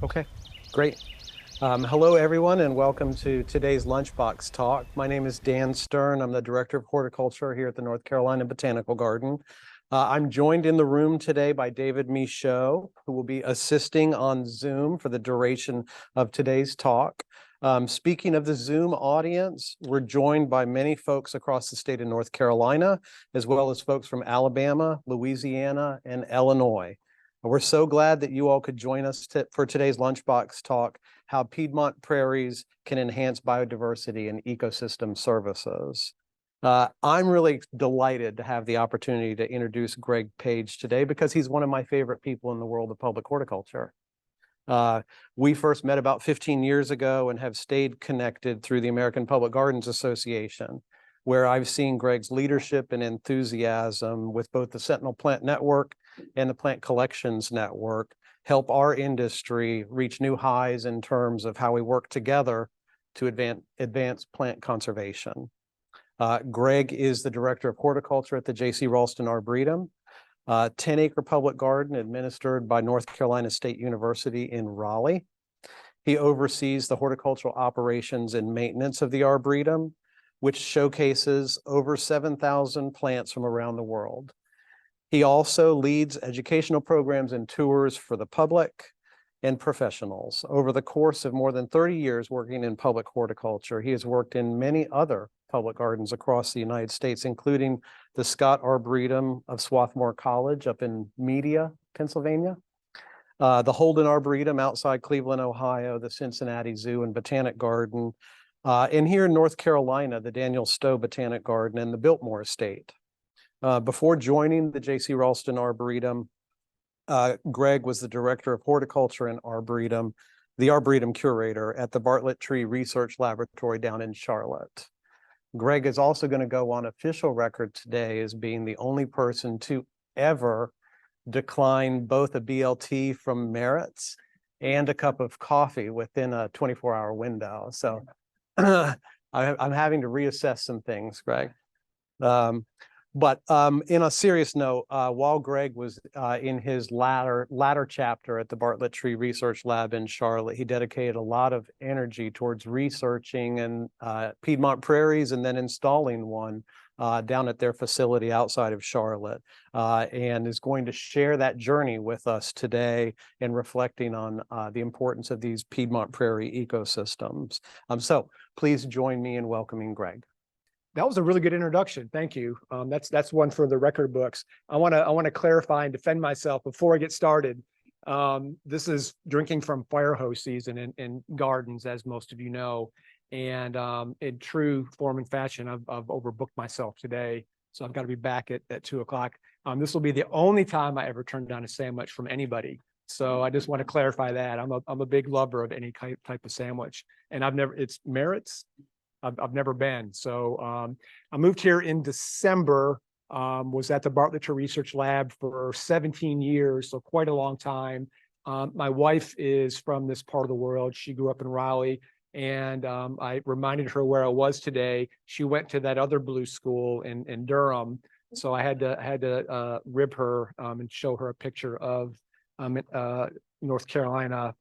Okay, great. Hello, everyone, and welcome to today's Lunchbox talk. My name is Dan Stern. I'm the Director of Horticulture here at the North Carolina Botanical Garden. I'm joined in the room today by David Michaud, who will be assisting on Zoom for the duration of today's talk. Speaking of the Zoom audience, we're joined by many folks across the state of North Carolina, as well as folks from Alabama, Louisiana, and Illinois. We're so glad that you all could join us for today's Lunchbox talk, how Piedmont Prairies can enhance biodiversity and ecosystem services. I'm really delighted to have the opportunity to introduce Greg Paige today because he's one of my favorite people in the world of public horticulture. We first met about 15 years ago and have stayed connected through the American Public Gardens Association, where I've seen Greg's leadership and enthusiasm with both the Sentinel Plant Network and the Plant Collections Network help our industry reach new highs in terms of how we work together to advance plant conservation. Greg is the Director of Horticulture at the JC Raulston Arboretum, 10-acre public garden administered by North Carolina State University in Raleigh. He oversees the horticultural operations and maintenance of the Arboretum, which showcases over 7,000 plants from around the world. He also leads educational programs and tours for the public and professionals. Over the course of more than 30 years working in public horticulture, he has worked in many other public gardens across the United States, including the Scott Arboretum of Swarthmore College up in Media, Pennsylvania, the Holden Arboretum outside Cleveland, Ohio, the Cincinnati Zoo and Botanic Garden, and here in North Carolina, the Daniel Stowe Botanic Garden and the Biltmore Estate. Before joining the JC Raulston Arboretum, Greg was the Director of Horticulture and Arboretum, the Arboretum Curator at the Bartlett Tree Research Laboratory down in Charlotte. Greg is also going to go on official record today as being the only person to ever decline both a BLT from Merritt's and a cup of coffee within a 24-hour window. So I'm having to reassess some things, Greg. But in a serious note, while Greg was in his latter chapter at the Bartlett Tree Research Lab in Charlotte, he dedicated a lot of energy towards researching and Piedmont Prairies and then installing one down at their facility outside of Charlotte, and is going to share that journey with us today and reflecting on the importance of these Piedmont Prairie ecosystems. So please join me in welcoming Greg. That was a really good introduction. Thank you. That's one for the record books. I want to clarify and defend myself before I get started. This is drinking from fire hose season in gardens, as most of you know. And in true form and fashion, I've overbooked myself today, so I've got to be back at 2 o'clock. This will be the only time I ever turn down a sandwich from anybody. So I just want to clarify that I'm a big lover of any type of sandwich, and it's Merritt's. I've never been. So I moved here in December, was at the Bartlett Tree Research Lab for 17 years, so quite a long time. My wife is from this part of the world. She grew up in Raleigh, and I reminded her where I was today. She went to that other blue school in Durham, so I had to rib her and show her a picture of North Carolina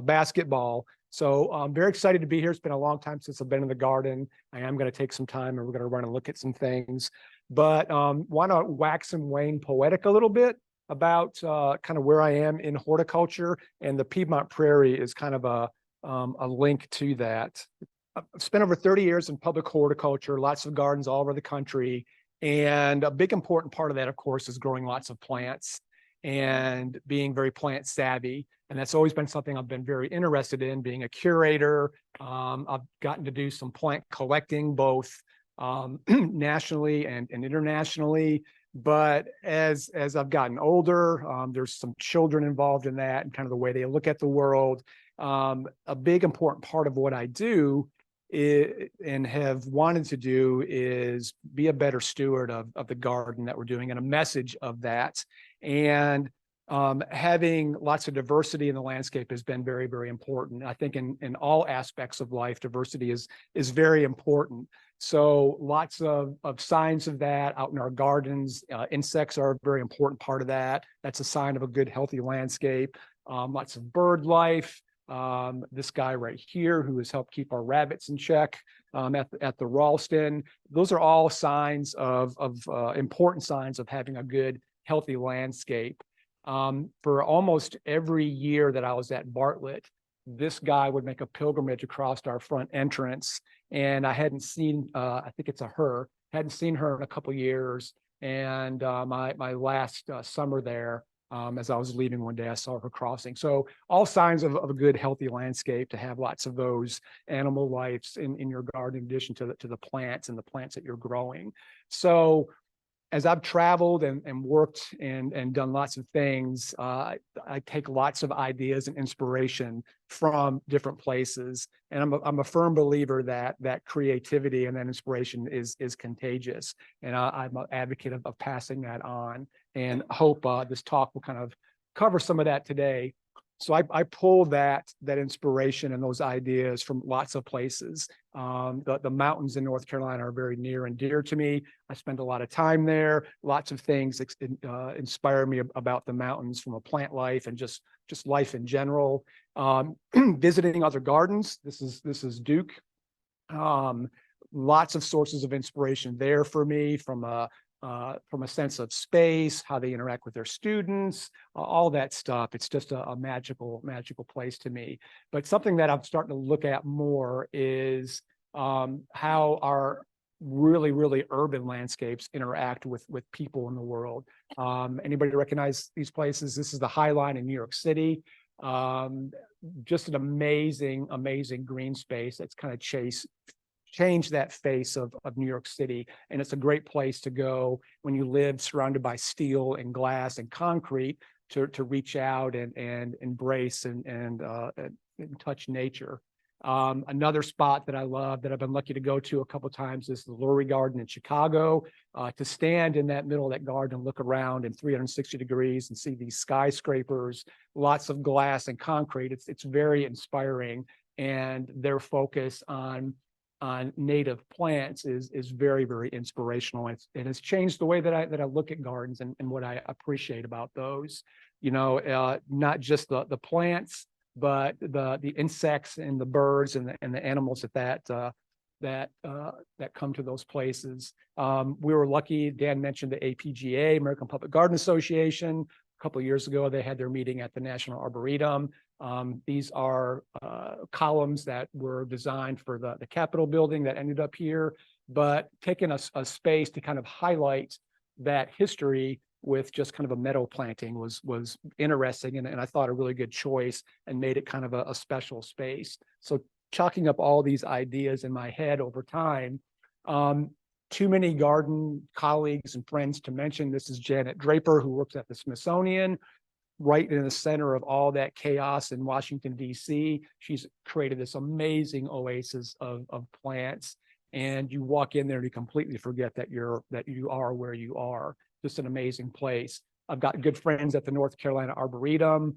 basketball. So I'm very excited to be here. It's been a long time since I've been in the garden. I am going to take some time and we're going to run and look at some things, but want to wax and wane poetic a little bit about kind of where I am in horticulture, and the Piedmont Prairie is kind of a link to that. I've spent over 30 years in public horticulture, lots of gardens all over the country, and a big important part of that, of course, is growing lots of plants and being very plant savvy. And that's always been something I've been very interested in, being a curator. I've gotten to do some plant collecting, both nationally and internationally. But as I've gotten older, there's some children involved in that and kind of the way they look at the world. A big important part of what I do and have wanted to do is be a better steward of the garden that we're doing, and a message of that. And having lots of diversity in the landscape has been very, very important. I think in all aspects of life, diversity is very important. So lots of signs of that out in our gardens. Insects are a very important part of that. That's a sign of a good, healthy landscape. lots of bird life. This guy right here who has helped keep our rabbits in check at the Raulston. Those are all signs of important signs of having a good, healthy landscape. For almost every year that I was at Bartlett, this guy would make a pilgrimage across our front entrance, and I hadn't seen, I think it's a her, hadn't seen her in a couple of years. And my last summer there, as I was leaving one day, I saw her crossing. So all signs of a good, healthy landscape to have lots of those animal lives in your garden, in addition to the plants and the plants that you're growing. So as I've traveled and worked and done lots of things, I take lots of ideas and inspiration from different places. And I'm a firm believer that creativity and that inspiration is contagious. And I'm an advocate of passing that on, and hope this talk will kind of cover some of that today. So I pulled that inspiration and those ideas from lots of places. The mountains in North Carolina are very near and dear to me. I spend a lot of time there. Lots of things inspire me about the mountains, from a plant life and just life in general. Visiting other gardens. This is Duke. Lots of sources of inspiration there for me, from a sense of space, how they interact with their students, all that stuff. It's just a magical place to me. But something that I'm starting to look at more is how our really urban landscapes interact with people in the world. Anybody recognize these places? This is the High Line in New York City. Just an amazing green space that's kind of change that face of New York City. And it's a great place to go when you live surrounded by steel and glass and concrete to reach out and embrace and touch nature. Another spot that I love, that I've been lucky to go to a couple of times, is the Lurie Garden in Chicago. To stand in that middle of that garden and look around in 360 degrees and see these skyscrapers, lots of glass and concrete, it's very inspiring. And their focus on native plants is very inspirational. It has changed the way that I look at gardens and what I appreciate about those. Not just the plants, but the insects and the birds and the animals that come to those places. We were lucky. Dan mentioned the APGA, American Public Garden Association. A couple of years ago, they had their meeting at the National Arboretum. These are columns that were designed for the Capitol building that ended up here, but taking a space to kind of highlight that history with just kind of a meadow planting was interesting, and I thought a really good choice, and made it kind of a special space. So chalking up all these ideas in my head over time. Too many garden colleagues and friends to mention. This is Janet Draper, who works at the Smithsonian, right in the center of all that chaos in Washington, D.C. She's created this amazing oasis of plants. And you walk in there and you completely forget that you are where you are. Just an amazing place. I've got good friends at the North Carolina Arboretum,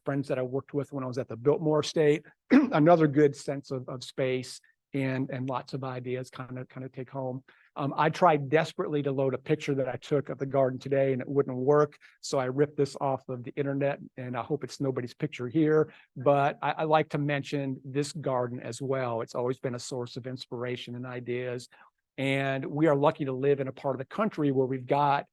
friends that I worked with when I was at the Biltmore Estate. Another good sense of space and lots of ideas kind of take home. I tried desperately to load a picture that I took of the garden today, and it wouldn't work. So I ripped this off of the internet, and I hope it's nobody's picture here. But I like to mention this garden as well. It's always been a source of inspiration and ideas. And we are lucky to live in a part of the country where we've got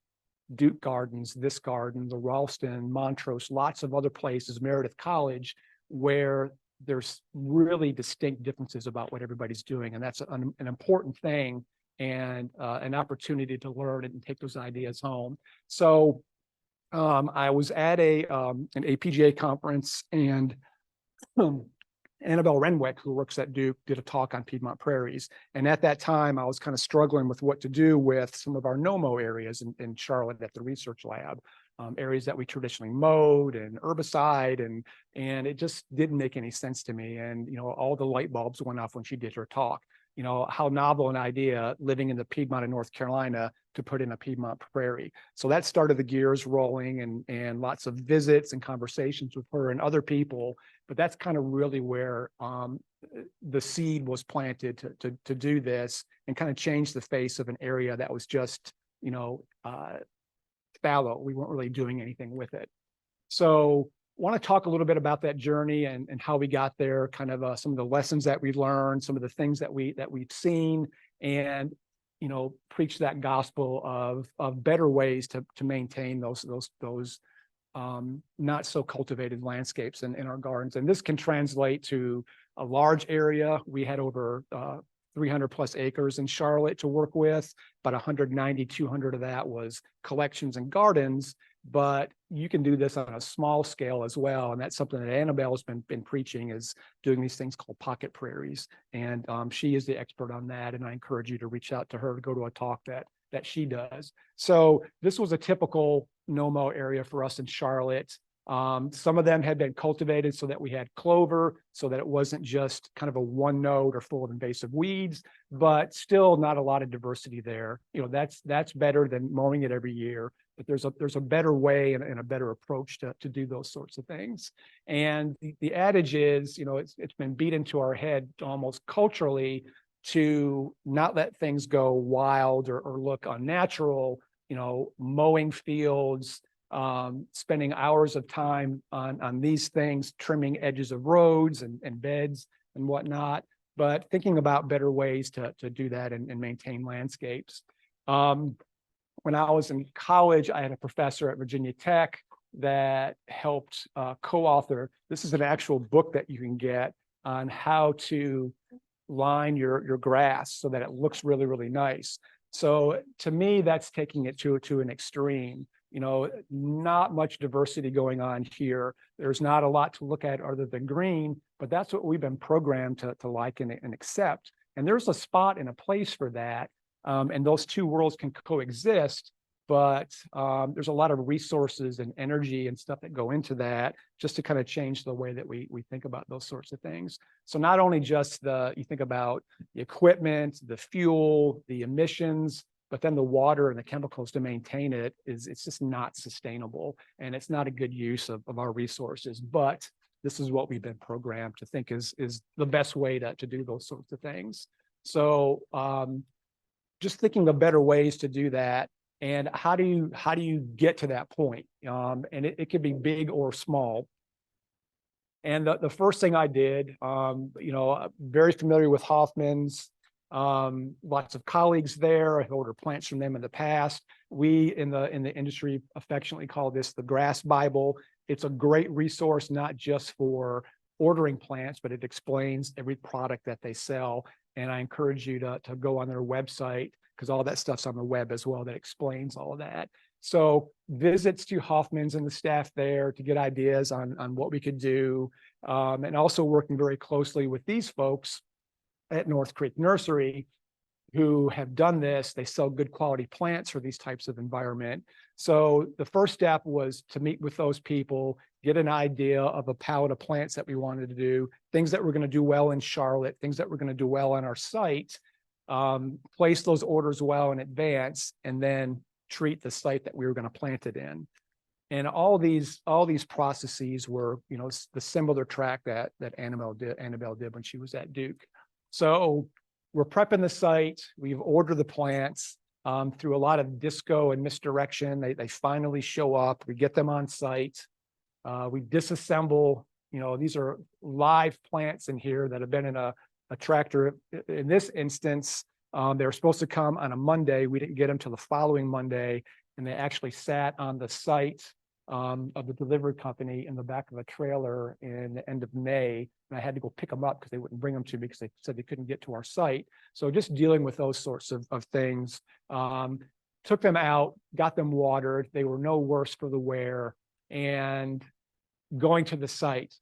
Duke Gardens, this garden, the Raulston, Montrose, lots of other places, Meredith College, where there's really distinct differences about what everybody's doing. And that's an important thing, and an opportunity to learn and take those ideas home. So I was at an APGA conference, and Annabelle Renwick, who works at Duke, did a talk on Piedmont Prairies. And at that time, I was kind of struggling with what to do with some of our no-mow areas in Charlotte at the research lab, areas that we traditionally mowed and herbicide, and it just didn't make any sense to me. And, all the light bulbs went off when she did her talk. How novel an idea, living in the Piedmont of North Carolina, to put in a Piedmont prairie. So that started the gears rolling, and lots of visits and conversations with her and other people. But that's kind of really where the seed was planted to do this, and kind of change the face of an area that was just, fallow. We weren't really doing anything with it. So want to talk a little bit about that journey and how we got there, kind of some of the lessons that we learned, some of the things that we've seen, and preach that gospel of better ways to maintain those not so cultivated landscapes in our gardens. And this can translate to a large area. We had over 300 plus acres in Charlotte to work with, but 190, 200 of that was collections and gardens. But you can do this on a small scale as well. And that's something that Annabelle has been preaching, is doing these things called pocket prairies. And she is the expert on that. And I encourage you to reach out to her to go to a talk that she does. So this was a typical no-mow area for us in Charlotte. Some of them had been cultivated so that we had clover, so that it wasn't just kind of a one node or full of invasive weeds, but still not a lot of diversity there. That's better than mowing it every year. But there's a better way and a better approach to do those sorts of things. And the adage is, it's been beat into our head almost culturally to not let things go wild or look unnatural, mowing fields, spending hours of time on these things, trimming edges of roads and beds and whatnot, but thinking about better ways to do that and maintain landscapes. When I was in college, I had a professor at Virginia Tech that helped co-author. This is an actual book that you can get on how to line your grass so that it looks really, really nice. So to me, that's taking it to an extreme. Not much diversity going on here. There's not a lot to look at other than green, but that's what we've been programmed to like and accept. And there's a spot and a place for that. And those two worlds can coexist, but there's a lot of resources and energy and stuff that go into that just to kind of change the way that we think about those sorts of things. So not only just you think about the equipment, the fuel, the emissions, but then the water and the chemicals to maintain it's just not sustainable, and it's not a good use of our resources. But this is what we've been programmed to think is the best way to do those sorts of things. So just thinking of better ways to do that, and how do you get to that point? And it could be big or small. And the first thing I did, very familiar with Hoffman's. Lots of colleagues there. I've ordered plants from them in the past. We in the industry affectionately call this the Grass Bible. It's a great resource, not just for ordering plants, but it explains every product that they sell. And I encourage you to go on their website, because all that stuff's on the web as well that explains all of that. So visits to Hoffman's and the staff there to get ideas on what we could do, and also working very closely with these folks at North Creek Nursery who have done this. They sell good quality plants for these types of environment. So the first step was to meet with those people, get an idea of a palette of plants that we wanted to do, things that were going to do well in Charlotte, things that were going to do well on our site, place those orders well in advance, and then treat the site that we were going to plant it in. And all these processes were, the similar track that Annabelle did when she was at Duke. So we're prepping the site. We've ordered the plants through a lot of disco and misdirection. They finally show up. We get them on site. We disassemble. These are live plants in here that have been in a tractor. In this instance, they were supposed to come on a Monday. We didn't get them till the following Monday, and they actually sat on the site of the delivery company in the back of a trailer in the end of May. And I had to go pick them up because they wouldn't bring them to me because they said they couldn't get to our site. So just dealing with those sorts of things, took them out, got them watered. They were no worse for the wear, and going to the site.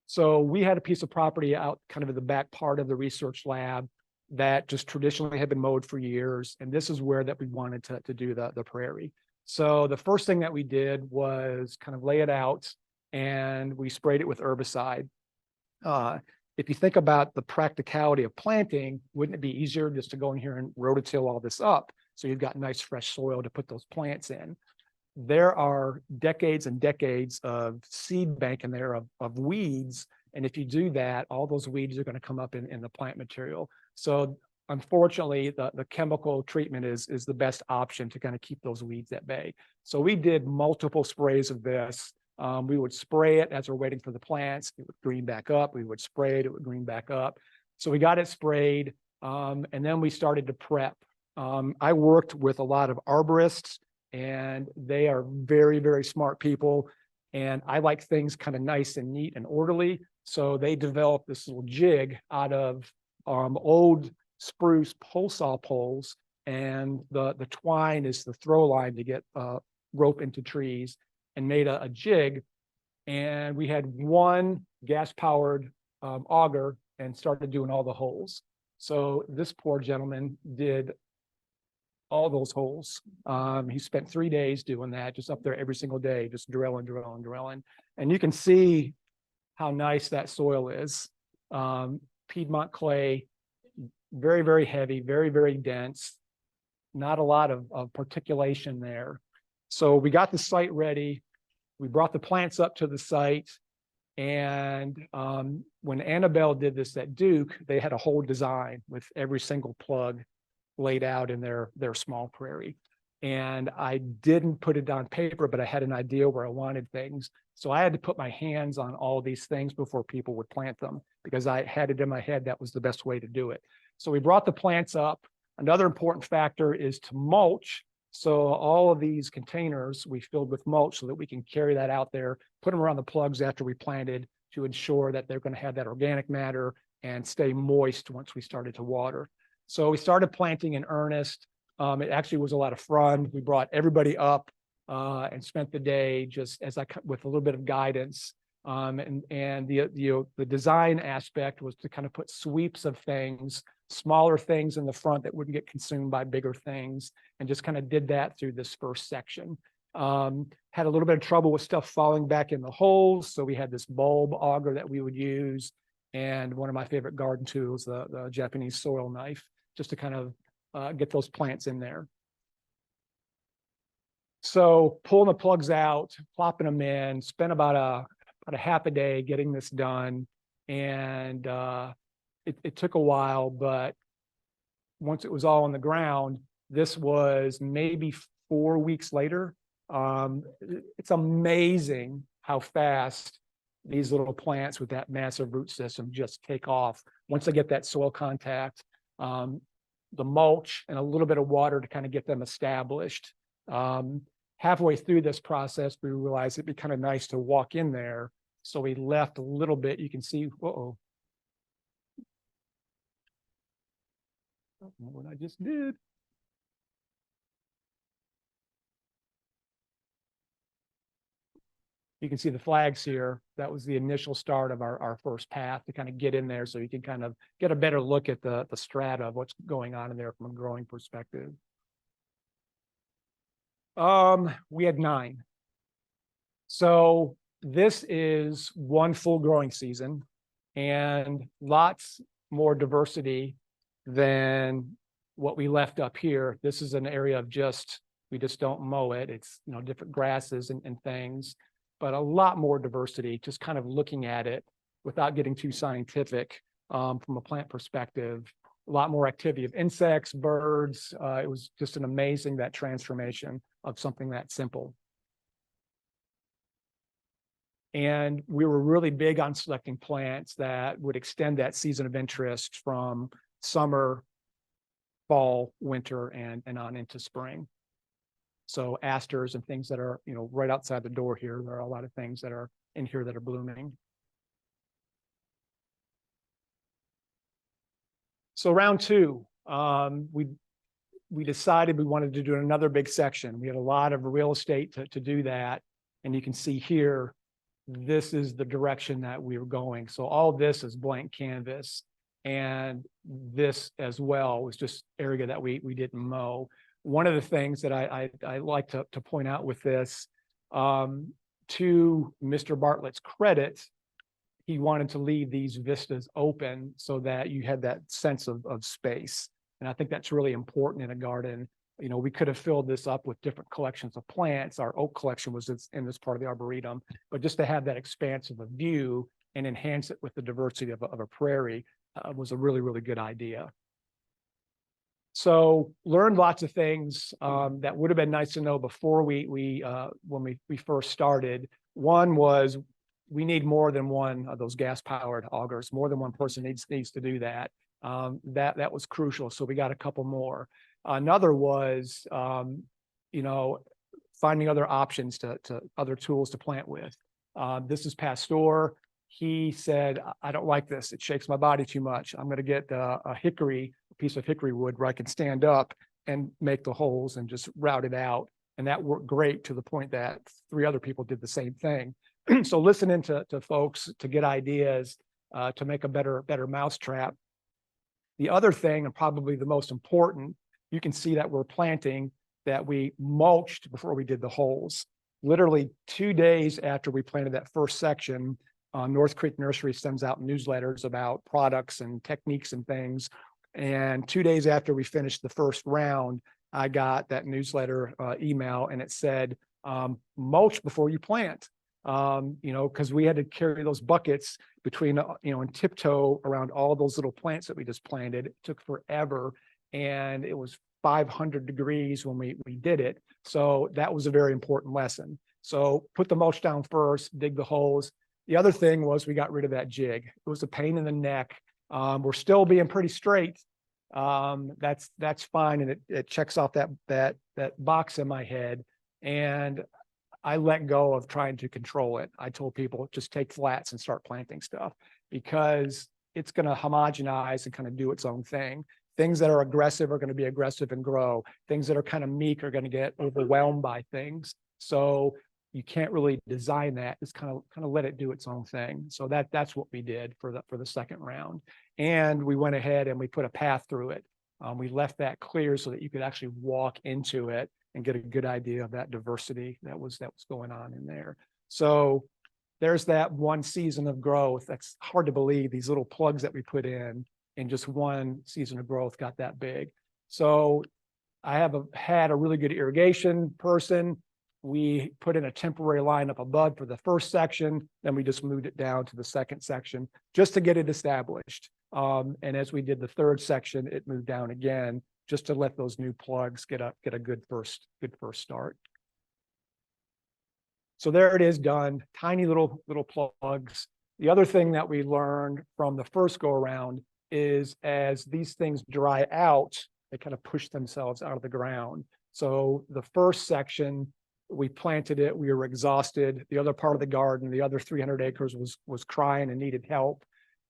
So we had a piece of property out kind of in the back part of the research lab that just traditionally had been mowed for years. And this is where that we wanted to do the prairie. So the first thing that we did was kind of lay it out, and we sprayed it with herbicide. If you think about the practicality of planting, wouldn't it be easier just to go in here and rototill all this up so you've got nice fresh soil to put those plants in? There are decades and decades of seed bank in there of weeds. And if you do that, all those weeds are going to come up in the plant material. So unfortunately, the chemical treatment is the best option to kind of keep those weeds at bay. So we did multiple sprays of this. We would spray it as we're waiting for the plants. It would green back up. We would spray it. It would green back up. So we got it sprayed, and then we started to prep. I worked with a lot of arborists, and they are very, very smart people. And I like things kind of nice and neat and orderly. So they developed this little jig out of old spruce pole saw poles, and the twine is the throw line to get rope into trees, and made a jig. And we had one gas-powered auger and started doing all the holes. So this poor gentleman did all those holes. He spent 3 days doing that, just up there every single day, just drilling. And you can see how nice that soil is. Piedmont clay, very, very heavy, very, very dense, not a lot of particulation there. So we got the site ready. We brought the plants up to the site. And when Annabelle did this at Duke, they had a whole design with every single plug laid out in their small prairie. And I didn't put it on paper, but I had an idea where I wanted things. So I had to put my hands on all these things before people would plant them, because I had it in my head that was the best way to do it. So we brought the plants up. Another important factor is to mulch. So all of these containers we filled with mulch so that we can carry that out there, put them around the plugs after we planted to ensure that they're going to have that organic matter and stay moist once we started to water. So we started planting in earnest. It actually was a lot of fun. We brought everybody up and spent the day just with a little bit of guidance. And the design aspect was to kind of put sweeps of things, smaller things in the front that wouldn't get consumed by bigger things, and just kind of did that through this first section. Had a little bit of trouble with stuff falling back in the holes, so we had this bulb auger that we would use, and one of my favorite garden tools, the Japanese soil knife, just to kind of get those plants in there. So pulling the plugs out, plopping them in, spent about a half a day getting this done. And it took a while, but once it was all on the ground, this was maybe 4 weeks later. It's amazing how fast these little plants with that massive root system just take off once they get that soil contact, the mulch, and a little bit of water to kind of get them established. Halfway through this process, we realized it'd be kind of nice to walk in there. So we left a little bit. You can see, uh-oh. I don't know what I just did. You can see the flags here. That was the initial start of our first path to kind of get in there, so you can kind of get a better look at the strata of what's going on in there from a growing perspective. We had 9. So this is one full growing season and lots more diversity than what we left up here. This is an area of we just don't mow it. It's, different grasses and things, but a lot more diversity, just kind of looking at it without getting too scientific from a plant perspective. A lot more activity of insects, birds. It was just an amazing, that transformation of something that simple. And we were really big on selecting plants that would extend that season of interest from summer, fall, winter, and on into spring. So asters and things that are, right outside the door here. There are a lot of things that are in here that are blooming. So round 2, we decided we wanted to do another big section. We had a lot of real estate to do that. And you can see here, this is the direction that we were going. So all this is blank canvas. And this as well was just area that we didn't mow. One of the things that I like to point out with this, to Mr. Bartlett's credit, he wanted to leave these vistas open so that you had that sense of space. And I think that's really important in a garden. We could have filled this up with different collections of plants. Our oak collection was in this part of the Arboretum, but just to have that expanse of a view and enhance it with the diversity of a prairie was a really, really good idea. So learned lots of things that would have been nice to know before when we first started. One was we need more than one of those gas-powered augers. More than one person needs to do that. That was crucial. So we got a couple more. Another was, finding other options to other tools to plant with. This is Pasteur. He said, I don't like this. It shakes my body too much. I'm going to get a piece of hickory wood where I can stand up and make the holes and just route it out. And that worked great to the point that 3 other people did the same thing. So listening to folks to get ideas to make a better mousetrap. The other thing, and probably the most important, you can see that we're planting, that we mulched before we did the holes. Literally 2 days after we planted that first section, North Creek Nursery sends out newsletters about products and techniques and things. And 2 days after we finished the first round, I got that newsletter email, and it said, mulch before you plant. Because we had to carry those buckets between, and tiptoe around all those little plants that we just planted. It took forever, and it was 500 degrees when we did it. So that was a very important lesson. So put the mulch down first, dig the holes. The other thing was we got rid of that jig. It was a pain in the neck. We're still being pretty straight. That's fine, and it checks off that box in my head. And I let go of trying to control it. I told people, just take flats and start planting stuff, because it's going to homogenize and kind of do its own thing. Things that are aggressive are going to be aggressive and grow. Things that are kind of meek are going to get overwhelmed by things. So you can't really design that. Just kind of let it do its own thing. So that's what we did for the second round. And we went ahead and we put a path through it. We left that clear so that you could actually walk into it and get a good idea of that diversity that was going on in there. So there's that one season of growth. That's hard to believe, these little plugs that we put in just one season of growth got that big. So I had a really good irrigation person. We put in a temporary line up above for the first section, then we just moved it down to the second section just to get it established. And as we did the third section, it moved down again, just to let those new plugs get a good first start. So there it is, done. Tiny little plugs. The other thing that we learned from the first go around is, as these things dry out, they kind of push themselves out of the ground. So the first section, we planted it, we were exhausted. The other part of the garden, the other 300 acres was crying and needed help.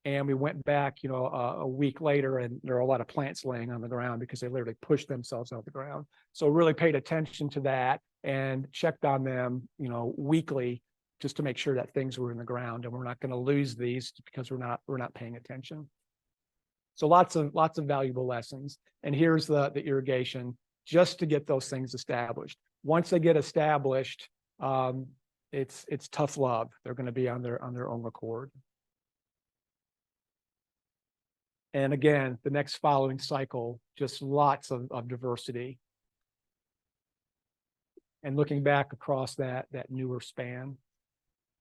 And we went back, a week later, and there are a lot of plants laying on the ground because they literally pushed themselves out of the ground. So really paid attention to that and checked on them, weekly, just to make sure that things were in the ground and we're not going to lose these because we're not paying attention. So lots of valuable lessons. And here's the irrigation, just to get those things established. Once they get established, it's tough love. They're going to be on their own accord. And again, the next following cycle, just lots of diversity. And looking back across that newer span,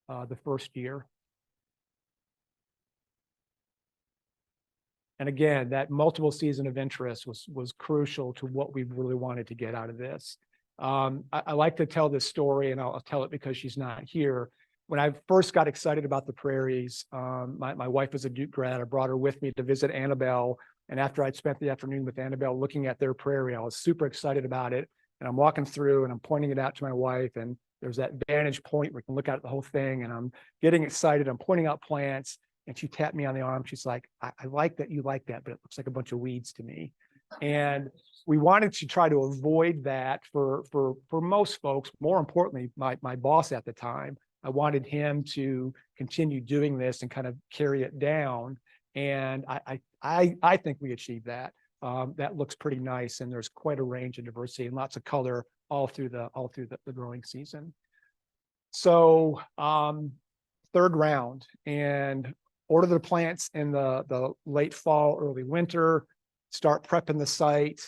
the first year. And again, that multiple season of interest was crucial to what we really wanted to get out of this. I like to tell this story, and I'll tell it because she's not here. When I first got excited about the prairies, my wife was a Duke grad. I brought her with me to visit Annabelle. And after I'd spent the afternoon with Annabelle looking at their prairie, I was super excited about it. And I'm walking through and I'm pointing it out to my wife. And there's that vantage point where we can look at the whole thing. And I'm getting excited. I'm pointing out plants. And she tapped me on the arm. She's like, I like that you like that, but it looks like a bunch of weeds to me. And we wanted to try to avoid that for most folks. More importantly, my boss at the time, I wanted him to continue doing this and kind of carry it down. And I think we achieved that. That looks pretty nice, and there's quite a range of diversity and lots of color all through the growing season. So third round, and order the plants in the late fall, early winter, start prepping the site.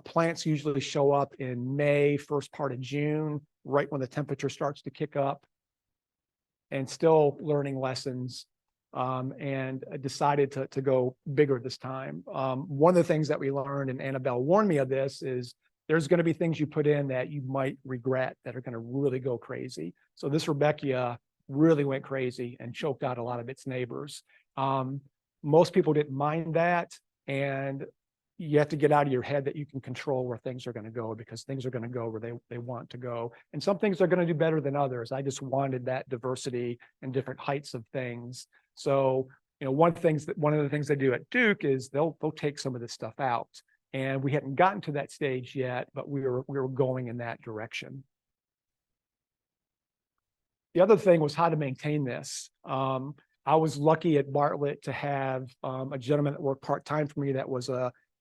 Plants usually show up in May, first part of June, right when the temperature starts to kick up. And still learning lessons, and decided to go bigger this time. One of the things that we learned, and Annabelle warned me of this, is there's going to be things you put in that you might regret that are going to really go crazy. So this Rudbeckia really went crazy and choked out a lot of its neighbors. Most people didn't mind that, and you have to get out of your head that you can control where things are going to go, because things are going to go where they want to go. And some things are going to do better than others. I just wanted that diversity and different heights of things. So, you know, one of the things they do at Duke is they'll take some of this stuff out. And we hadn't gotten to that stage yet, but we were going in that direction. The other thing was how to maintain this. I was lucky at Bartlett to have a gentleman that worked part-time for me that was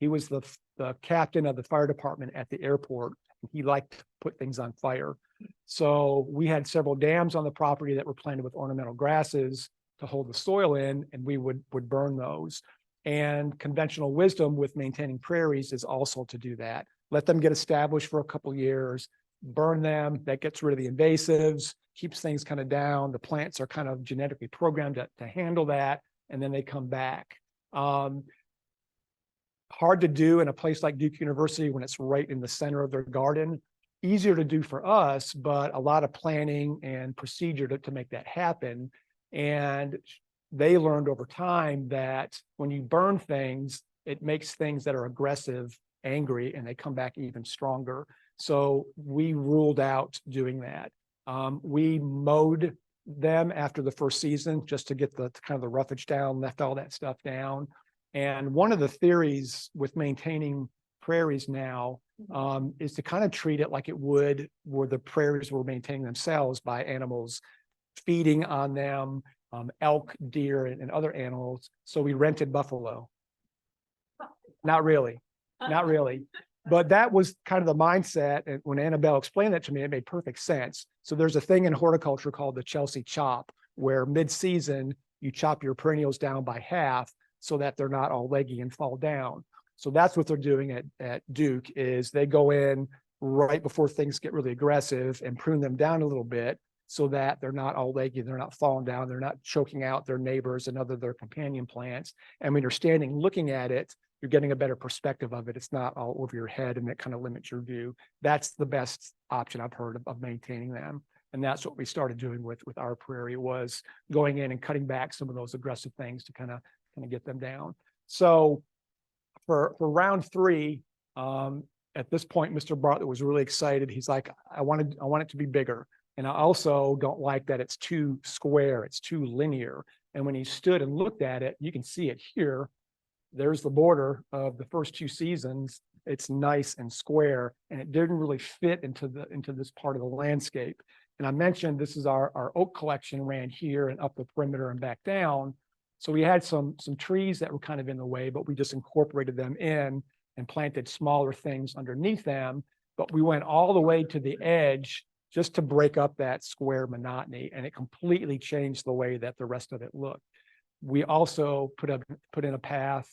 he was the captain of the fire department at the airport. He liked to put things on fire. So we had several dams on the property that were planted with ornamental grasses to hold the soil in, and we would burn those. And conventional wisdom with maintaining prairies is also to do that. Let them get established for a couple years, burn them. That gets rid of the invasives, keeps things kind of down. The plants are kind of genetically programmed to handle that, and then they come back. Hard to do in a place like Duke University when it's right in the center of their garden. Easier to do for us, but a lot of planning and procedure to make that happen. And they learned over time that when you burn things, it makes things that are aggressive angry, and they come back even stronger. So we ruled out doing that. We mowed them after the first season just to get the kind of the roughage down, left all that stuff down. And one of the theories with maintaining prairies now is to kind of treat it like it would where the prairies were maintaining themselves by animals feeding on them, elk, deer, and other animals. So we rented buffalo. Not really, not really. But that was kind of the mindset. And when Annabelle explained that to me, it made perfect sense. So there's a thing in horticulture called the Chelsea chop, where mid-season you chop your perennials down by half so that they're not all leggy and fall down. So that's what they're doing at Duke, is they go in right before things get really aggressive and prune them down a little bit so that they're not all leggy, they're not falling down, they're not choking out their neighbors and their companion plants. And when you're standing looking at it, you're getting a better perspective of it. It's not all over your head, and it kind of limits your view. That's the best option I've heard of maintaining them. And that's what we started doing with our prairie, was going in and cutting back some of those aggressive things to kind of get them down. So for round 3, at this point, Mr. Bartlett was really excited. He's like, I want it to be bigger. And I also don't like that it's too square, it's too linear. And when he stood and looked at it, you can see it here. There's the border of the first 2 seasons. It's nice and square, and it didn't really fit into this part of the landscape. And I mentioned this is our oak collection ran here and up the perimeter and back down. So we had some trees that were kind of in the way, but we just incorporated them in and planted smaller things underneath them. But we went all the way to the edge just to break up that square monotony, and it completely changed the way that the rest of it looked. We also put in a path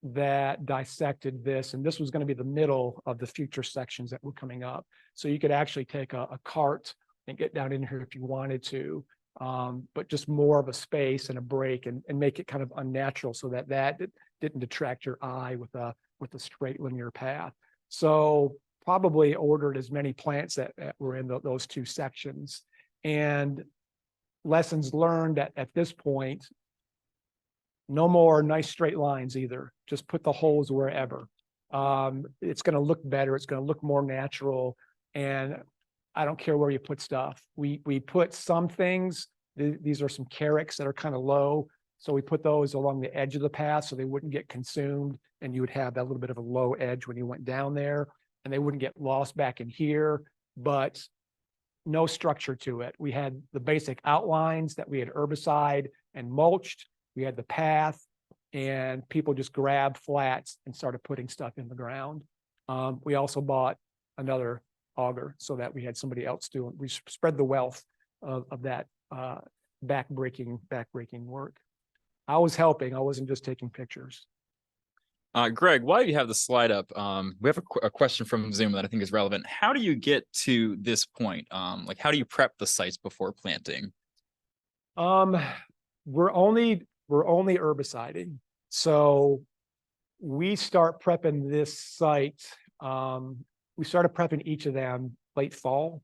that dissected this, and this was going to be the middle of the future sections that were coming up. So you could actually take a cart and get down in here if you wanted to, but just more of a space and a break, and make it kind of unnatural so that it didn't detract your eye with a straight linear path. So probably ordered as many plants that were in those 2 sections. And lessons learned at this point: no more nice straight lines either. Just put the holes wherever. It's going to look better. It's going to look more natural. And I don't care where you put stuff. We put some things, these are some carex that are kind of low. So we put those along the edge of the path so they wouldn't get consumed, and you would have that little bit of a low edge when you went down there, and they wouldn't get lost back in here, but no structure to it. We had the basic outlines that we had herbicide and mulched. We had the path, and people just grabbed flats and started putting stuff in the ground. We also bought another auger so that we had somebody else doing. We spread the wealth of that back-breaking work. I was helping. I wasn't just taking pictures. Greg, while you have the slide up, we have a question from Zoom that I think is relevant. How do you get to this point? Like, how do you prep the sites before planting? We're only herbiciding. So we start prepping this site we started prepping each of them late fall.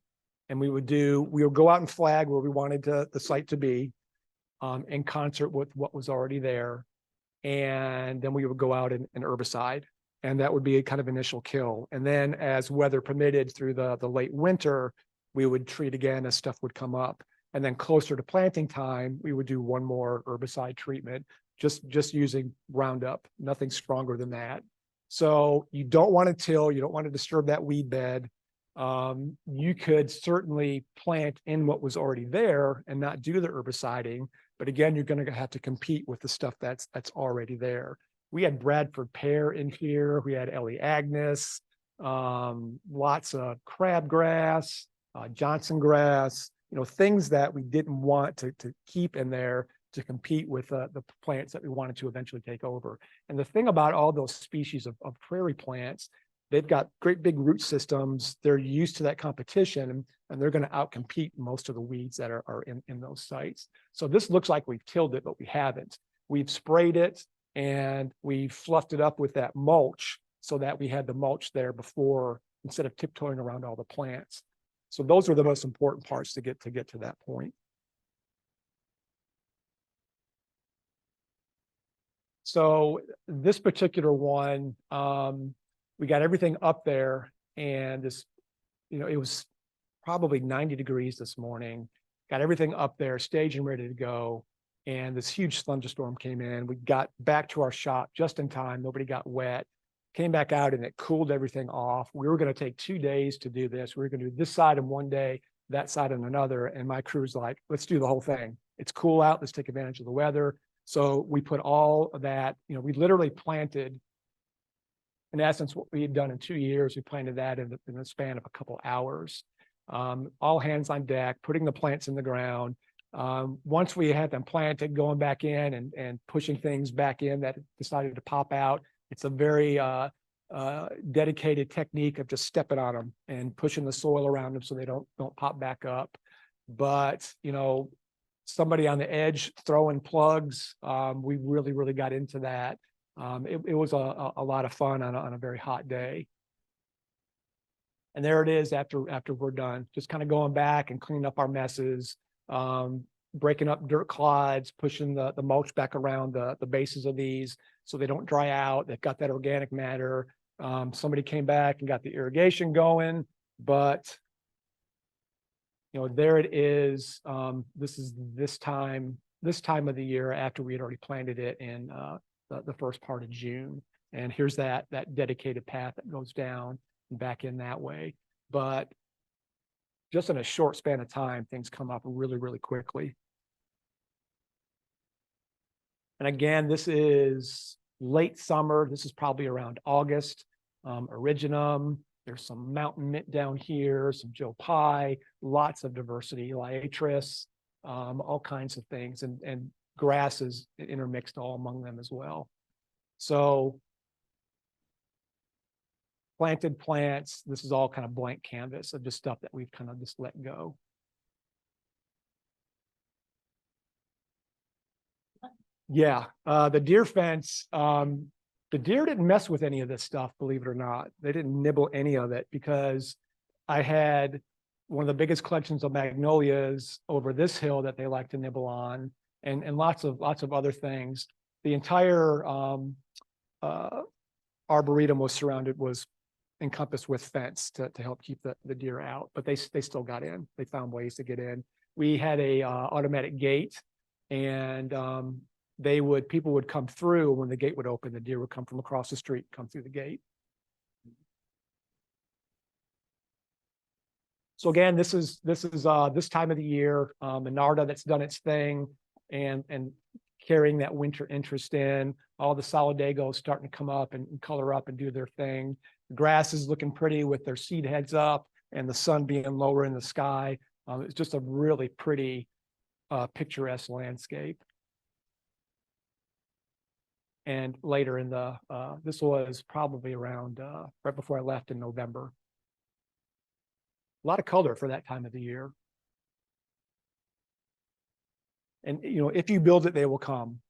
And we would go out and flag where we wanted the site to be in concert with what was already there. And then we would go out and herbicide. And that would be a kind of initial kill. And then as weather permitted through the late winter, we would treat again as stuff would come up. And then closer to planting time, we would do one more herbicide treatment, just using Roundup, nothing stronger than that. So you don't want to till, you don't want to disturb that weed bed. You could certainly plant in what was already there and not do the herbiciding, but again, you're going to have to compete with the stuff that's already there. We had Bradford pear in here. We had Ellie Agnes, lots of crabgrass, Johnson grass, things that we didn't want to keep in there to compete with the plants that we wanted to eventually take over. And the thing about all those species of prairie plants, they've got great big root systems. They're used to that competition, and they're going to outcompete most of the weeds that are in those sites. So this looks like we've tilled it, but we haven't. We've sprayed it and we fluffed it up with that mulch so that we had the mulch there before, instead of tiptoeing around all the plants. So those are the most important parts to get to that point. So this particular one, we got everything up there, and this, it was probably 90 degrees this morning, got everything up there, staged and ready to go. And this huge thunderstorm came in. We got back to our shop just in time. Nobody got wet, came back out, and it cooled everything off. We were going to take 2 days to do this. We were going to do this side in one day, that side in another. And my crew's like, let's do the whole thing. It's cool out. Let's take advantage of the weather. So we put all of that, we literally planted, in essence, what we had done in 2 years. We planted that in the span of a couple hours. All hands on deck, putting the plants in the ground. Once we had them planted, going back in and pushing things back in that decided to pop out. It's a very dedicated technique of just stepping on them and pushing the soil around them so they don't pop back up. But, somebody on the edge throwing plugs, we really got into that. It was a lot of fun on a very hot day. And there it is after we're done, just kind of going back and cleaning up our messes, breaking up dirt clods, pushing the mulch back around the bases of these so they don't dry out. They've got that organic matter. Somebody came back and got the irrigation going, but there it is. This is this time of the year after we had already planted it in the first part of June. And here's that dedicated path that goes down and back in that way. But just in a short span of time, things come up really quickly. And again, this is late summer. This is probably around August. Originum. There's some mountain mint down here, some Joe Pye, lots of diversity, Liatris, all kinds of things, and grass is intermixed all among them as well. So planted plants, this is all kind of blank canvas of just stuff that we've kind of just let go. Yeah, the deer fence, the deer didn't mess with any of this stuff, believe it or not. They didn't nibble any of it because I had one of the biggest collections of magnolias over this hill that they like to nibble on, and lots of other things. The entire arboretum was encompassed with fence to help keep the deer out, but they still got in. They found ways to get in. We had a automatic gate, and people would come through. When the gate would open, the deer would come from across the street, come through the gate. So again, this is this time of the year, Minarda that's done its thing and carrying that winter interest in. All the Solidagos starting to come up and color up and do their thing. The grass is looking pretty with their seed heads up and the sun being lower in the sky. It's just a really pretty, picturesque landscape. And later in this was probably around right before I left in November. A lot of color for that time of the year. And if you build it, they will come.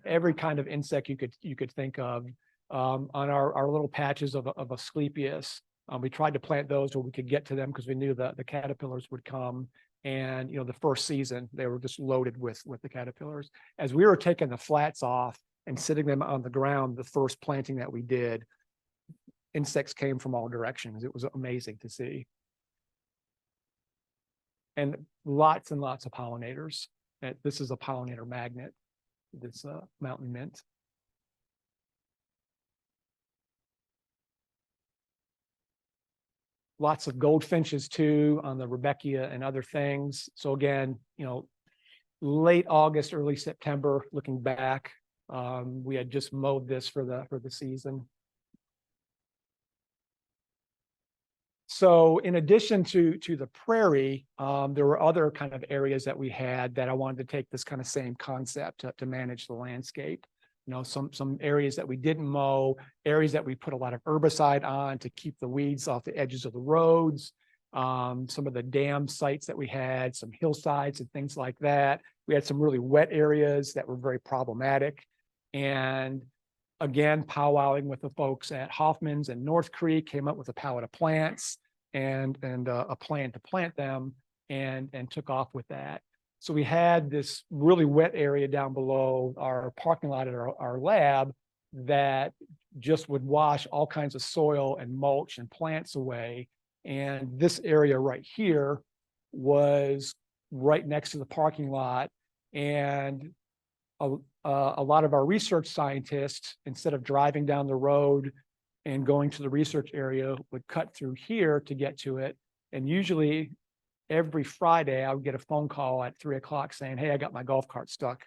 Every kind of insect you could think of. On our little patches of Asclepias, We tried to plant those where we could get to them because we knew that the caterpillars would come. And, the first season, they were just loaded with the caterpillars. As we were taking the flats off and sitting them on the ground, the first planting that we did, insects came from all directions. It was amazing to see. And lots and lots of pollinators. This is a pollinator magnet, this mountain mint. Lots of goldfinches too on the Rudbeckia and other things. So again, late August, early September, looking back, we had just mowed this for the season. So in addition to the prairie, there were other kind of areas that we had that I wanted to take this kind of same concept to manage the landscape. Some areas that we didn't mow, areas that we put a lot of herbicide on to keep the weeds off the edges of the roads, some of the dam sites that we had, some hillsides and things like that. We had some really wet areas that were very problematic. And again, powwowing with the folks at Hoffman's and North Creek, came up with a pallet of plants and a plan to plant them, and took off with that. So we had this really wet area down below our parking lot at our lab that just would wash all kinds of soil and mulch and plants away. And this area right here was right next to the parking lot. And a lot of our research scientists, instead of driving down the road and going to the research area, would cut through here to get to it. And usually every Friday, I would get a phone call at 3 o'clock saying, hey, I got my golf cart stuck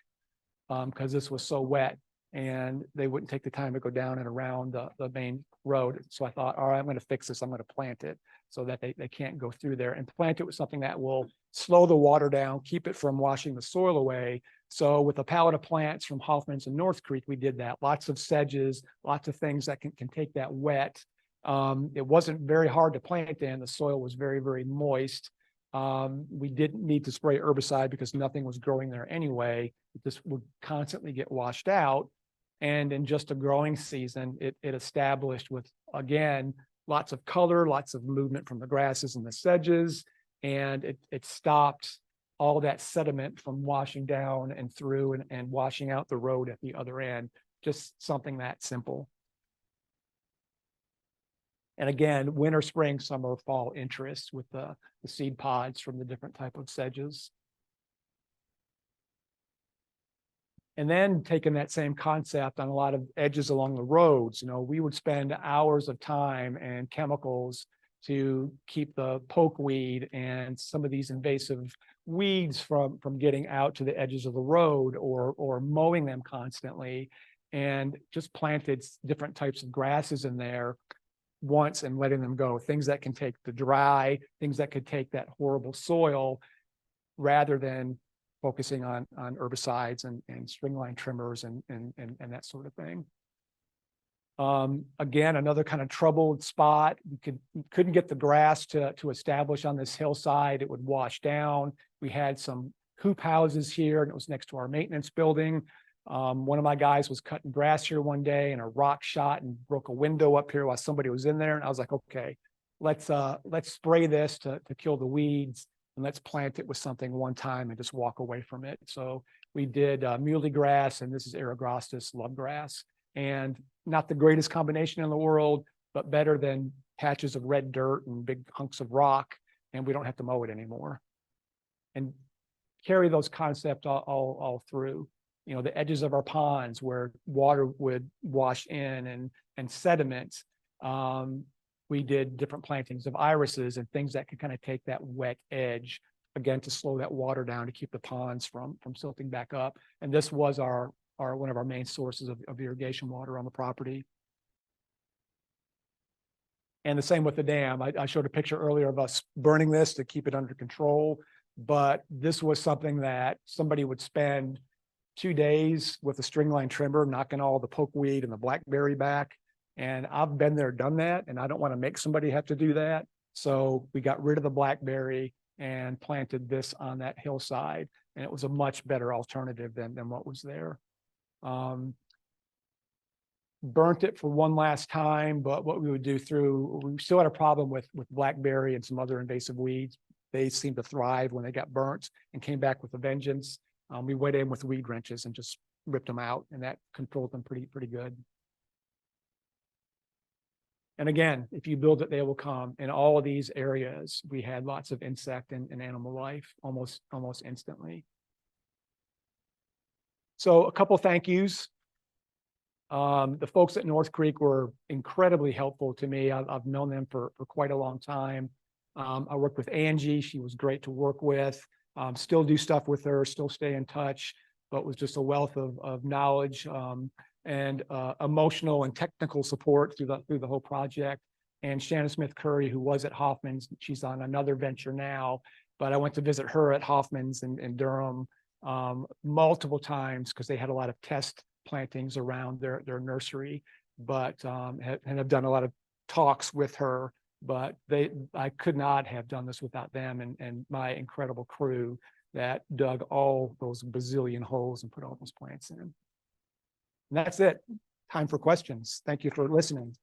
because this was so wet, and they wouldn't take the time to go down and around the main road. So I thought, all right, I'm going to fix this. I'm going to plant it so that they can't go through there, and plant it with something that will slow the water down, keep it from washing the soil away. So with a pallet of plants from Hoffman's and North Creek, we did that. Lots of sedges, lots of things that can take that wet. It wasn't very hard to plant in. The soil was very, very moist. We didn't need to spray herbicide because nothing was growing there anyway. This would constantly get washed out. And in just a growing season, it established with, again, lots of color, lots of movement from the grasses and the sedges. And it stopped all that sediment from washing down and through and washing out the road at the other end. Just something that simple. And again, winter, spring, summer, fall interest with the seed pods from the different type of sedges. And then taking that same concept on a lot of edges along the roads, we would spend hours of time and chemicals to keep the pokeweed and some of these invasive weeds from getting out to the edges of the road, or mowing them constantly, and just planted different types of grasses in there once and letting them go. Things that can take the dry, things that could take that horrible soil, rather than focusing on herbicides and stringline trimmers and that sort of thing. Again, another kind of troubled spot. We couldn't get the grass to establish on this hillside. It would wash down. We had some hoop houses here, and it was next to our maintenance building. One of my guys was cutting grass here one day, and a rock shot and broke a window up here while somebody was in there. And I was like, okay, let's spray this to kill the weeds, and let's plant it with something one time and just walk away from it. So we did muley grass, and this is Eragrostis lovegrass, and not the greatest combination in the world, but better than patches of red dirt and big hunks of rock, and we don't have to mow it anymore. And carry those concepts all through. The edges of our ponds where water would wash in and sediment. We did different plantings of irises and things that could kind of take that wet edge, again, to slow that water down to keep the ponds from silting back up. And this was one of our main sources of irrigation water on the property. And the same with the dam. I showed a picture earlier of us burning this to keep it under control, but this was something that somebody would spend 2 days with a stringline trimmer, knocking all the pokeweed and the blackberry back. And I've been there, done that, and I don't want to make somebody have to do that. So we got rid of the blackberry and planted this on that hillside, and it was a much better alternative than what was there. burnt it for one last time, but what we would do we still had a problem with blackberry and some other invasive weeds. They seemed to thrive when they got burnt and came back with a vengeance. We went in with weed wrenches and just ripped them out, and that controlled them pretty good. And again, if you build it, they will come. In all of these areas, we had lots of insect and animal life almost instantly. So a couple thank yous. The folks at North Creek were incredibly helpful to me. I've known them for quite a long time. I worked with Angie. She was great to work with. Still do stuff with her, still stay in touch, but was just a wealth of knowledge and emotional and technical support through the whole project. And Shannon Smith Curry, who was at Hoffman's, she's on another venture now, but I went to visit her at Hoffman's in Durham multiple times because they had a lot of test plantings around their nursery, but have done a lot of talks with her. But I could not have done this without them and my incredible crew that dug all those bazillion holes and put all those plants in. And that's it. Time for questions. Thank you for listening.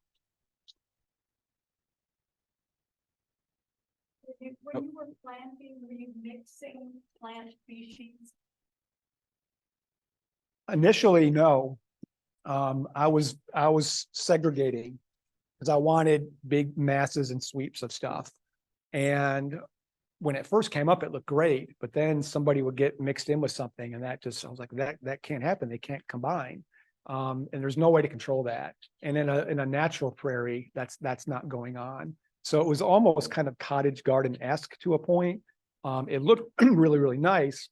When you were planting, were you mixing plant species? Initially, no. I was segregating because I wanted big masses and sweeps of stuff. And when it first came up, it looked great, but then somebody would get mixed in with something, and I was like, that can't happen. They can't combine. And there's no way to control that. And in a natural prairie, that's not going on. So it was almost kind of cottage garden-esque to a point. It looked really, really nice.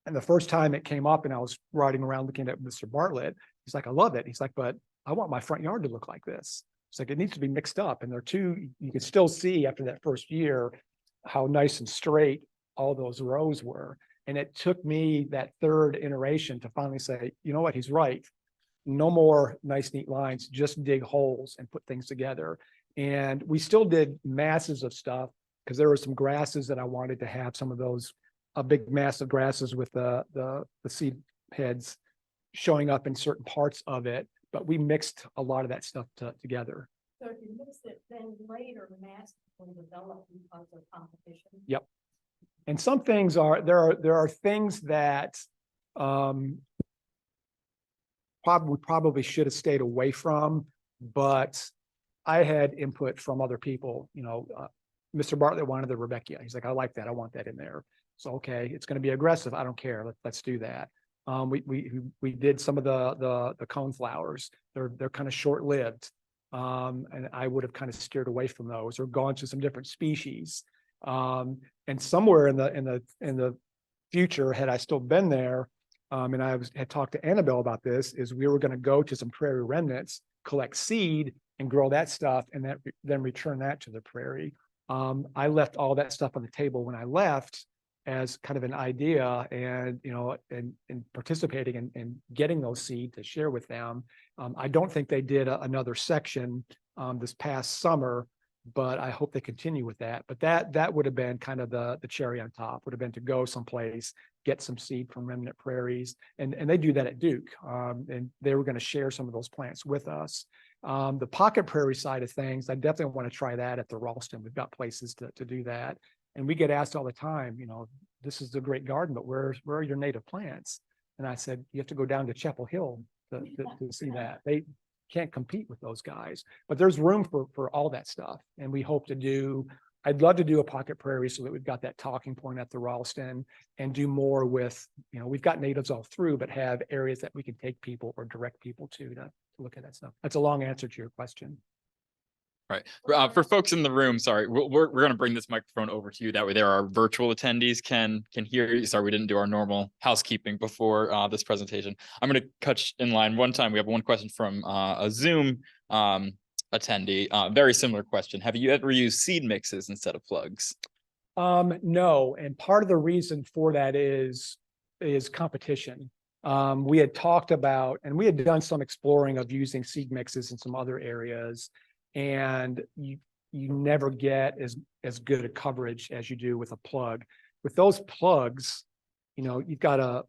And the first time it came up and I was riding around looking at Mr. Bartlett, he's like, I love it. He's like, but I want my front yard to look like this. It's like, it needs to be mixed up. And you can still see after that first year how nice and straight all those rows were. And it took me that third iteration to finally say, you know what, he's right. No more nice, neat lines, just dig holes and put things together. And we still did masses of stuff because there were some grasses that I wanted to have some of those, a big mass of grasses with the seed heads showing up in certain parts of it. But we mixed a lot of that stuff together. So if you mix it, then later masses will develop because of competition. Yep. And some things there are things that probably should have stayed away from, but I had input from other people. You know, Mr. Bartlett wanted the Rebecca. He's like, I like that. I want that in there. So okay, it's going to be aggressive. I don't care. Let's do that. We did some of the cone flowers. They're kind of short lived, and I would have kind of steered away from those or gone to some different species. And somewhere in the future, had I still been there, and I had talked to Annabelle about this, is we were going to go to some prairie remnants, collect seed, and grow that stuff, and then return that to the prairie. I left all that stuff on the table when I left as kind of an idea, and and participating and getting those seed to share with them. I don't think they did another section this past summer, but I hope they continue with that. But that would have been kind of the cherry on top, would have been to go someplace, get some seed from remnant prairies, and they do that at Duke, and they were going to share some of those plants with us. The pocket prairie side of things, I definitely want to try that at the Raulston. We've got places to do that. And we get asked all the time, this is a great garden, but where are your native plants? And I said, you have to go down to Chapel Hill to see that. They can't compete with those guys, but there's room for all that stuff. And we hope I'd love to do a pocket prairie so that we've got that talking point at the Raulston, and do more with, we've got natives all through, but have areas that we can take people or direct people to look at that stuff. That's a long answer to your question. Right. For folks in the room, sorry, we're going to bring this microphone over to you. That way, our virtual attendees can hear you. Sorry, we didn't do our normal housekeeping before this presentation. I'm going to cut in line one time. We have one question from a Zoom attendee. Very similar question. Have you ever used seed mixes instead of plugs? No, and part of the reason for that is competition. We had talked about, and we had done some exploring of using seed mixes in some other areas. And you never get as good a coverage as you do with a plug. With those plugs, you've got a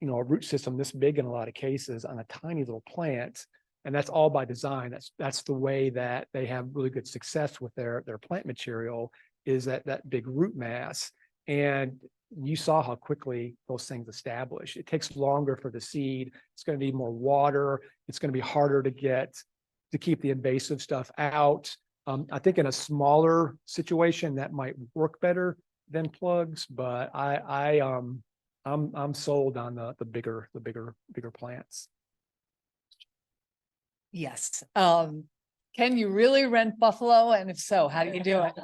root system this big in a lot of cases on a tiny little plant. And that's all by design. That's the way that they have really good success with their plant material, is that big root mass. And you saw how quickly those things establish. It takes longer for the seed. It's going to need more water. It's going to be harder to keep the invasive stuff out. I think in a smaller situation that might work better than plugs, but I'm sold on the bigger plants. Yes. Can you really rent buffalo? And if so, how do you do it?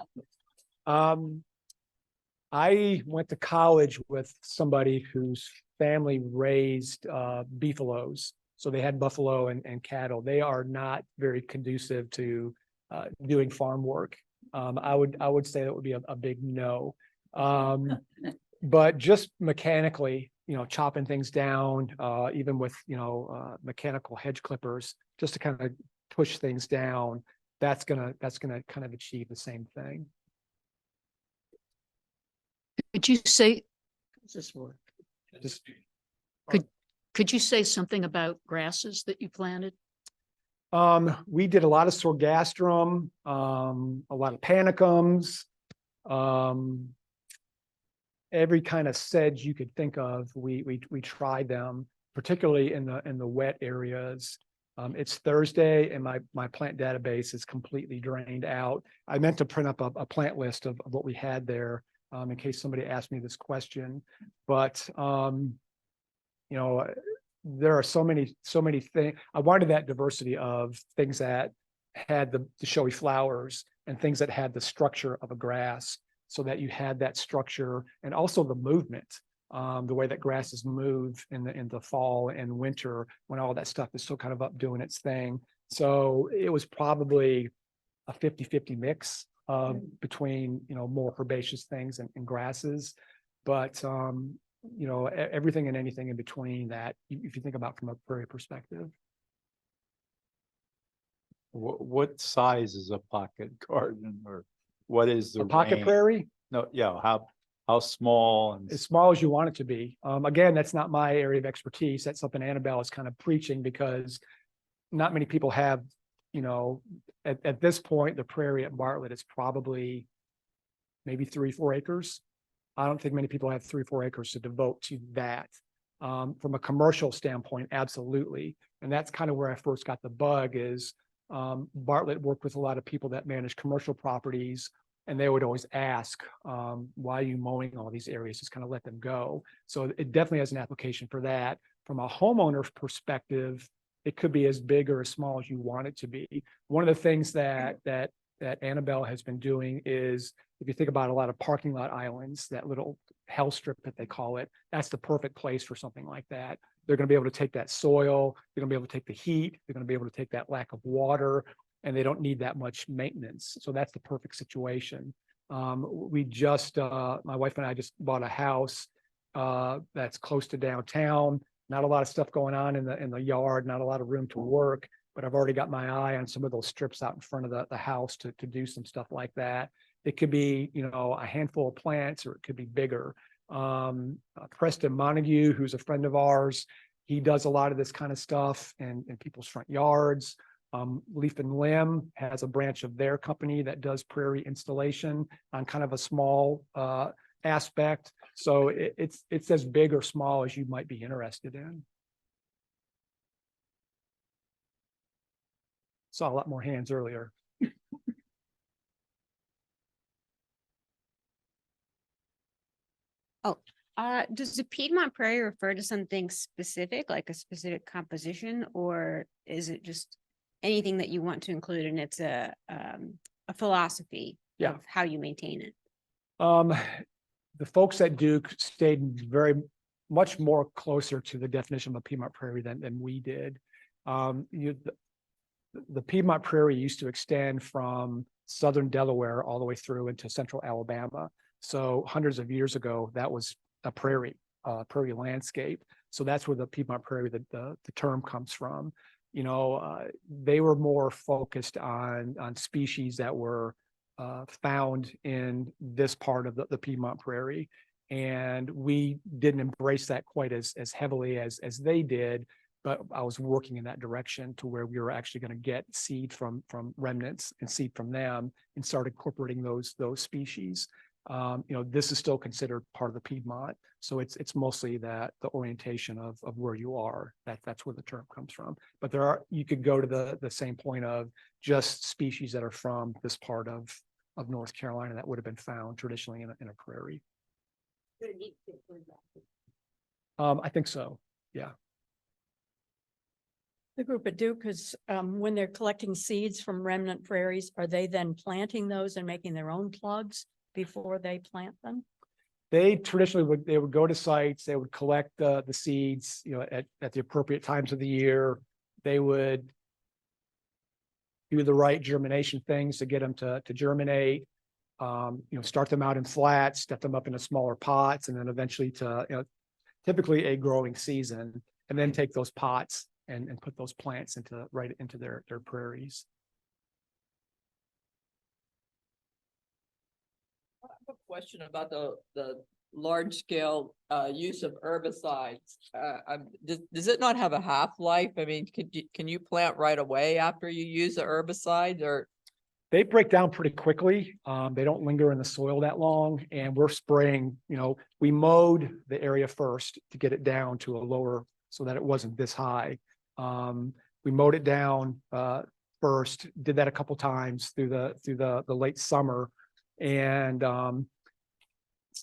I went to college with somebody whose family raised beefaloes. So they had buffalo and cattle. They are not very conducive to doing farm work. I would say that would be a big no. But just mechanically, chopping things down, even with, mechanical hedge clippers, just to kind of push things down, that's gonna kind of achieve the same thing. Could you say, Just could you say something about grasses that you planted? We did a lot of sorghastrum, a lot of panicums, every kind of sedge you could think of. We tried them, particularly in the wet areas. It's Thursday and my plant database is completely drained out. I meant to print up a plant list of what we had there, in case somebody asked me this question, but there are so many things. I wanted that diversity of things that had the showy flowers and things that had the structure of a grass, so that you had that structure and also the movement, the way that grasses move in the fall and winter when all that stuff is still kind of up doing its thing. So it was probably a 50-50 mix between, more herbaceous things and grasses, but everything and anything in between that, if you think about from a prairie perspective. What size is a pocket garden, or what is the A pocket range? prairie, No, yeah, how small and as small as you want it to be. Again, that's not my area of expertise. That's something Annabelle is kind of preaching, because not many people have, at this point, the prairie at Bartlett is probably maybe 3-4 acres. I don't think many people have 3-4 acres to devote to that. From a commercial standpoint, absolutely. And that's kind of where I first got the bug is, Bartlett worked with a lot of people that manage commercial properties, and they would always ask, why are you mowing all these areas? Just kind of let them go. So it definitely has an application for that. From a homeowner's perspective, it could be as big or as small as you want it to be. One of the things that Annabelle has been doing is, if you think about a lot of parking lot islands, that little hell strip that they call it, that's the perfect place for something like that. They're going to be able to take that soil, they're going to be able to take the heat, they're going to be able to take that lack of water, and they don't need that much maintenance. So that's the perfect situation. We just, my wife and I just bought a house that's close to downtown. Not a lot of stuff going on in the yard, not a lot of room to work, but I've already got my eye on some of those strips out in front of the house to do some stuff like that. It could be, a handful of plants, or it could be bigger. Preston Montague, who's a friend of ours, he does a lot of this kind of stuff in people's front yards. Leaf and Limb has a branch of their company that does prairie installation on kind of a small aspect. So it's as big or small as you might be interested in. Saw a lot more hands earlier. Does the Piedmont Prairie refer to something specific, like a specific composition, or is it just anything that you want to include and it's a philosophy of how you maintain it? The folks at Duke stayed very much more closer to the definition of a Piedmont Prairie than we did. The Piedmont Prairie used to extend from southern Delaware all the way through into central Alabama. So hundreds of years ago, that was a prairie landscape. So that's where the Piedmont Prairie, the term comes from. They were more focused on species that were found in this part of the Piedmont Prairie. And we didn't embrace that quite as heavily as they did. but I was working in that direction to where we were actually going to get seed from remnants and seed from them and start incorporating those species. This is still considered part of the Piedmont. So it's mostly the orientation of where you are, that's where the term comes from. But you could go to the same point of just species that are from this part of North Carolina that would have been found traditionally in a prairie. I think so. Yeah. The group at Duke is, when they're collecting seeds from remnant prairies, are they then planting those and making their own plugs before they plant them? They traditionally would go to sites, they would collect the seeds, at the appropriate times of the year. They would do the right germination things to get them to germinate. Start them out in flats, step them up into smaller pots, and then eventually to, typically a growing season, and then take those pots and put those plants right into their prairies. I have a question about the large scale use of herbicides. Does it not have a half-life? I mean, can you plant right away after you use the herbicide, or? They break down pretty quickly. They don't linger in the soil that long, and we're spraying, we mowed the area first to get it down to a lower so that it wasn't this high. We mowed it down first, did that a couple times through the late summer, and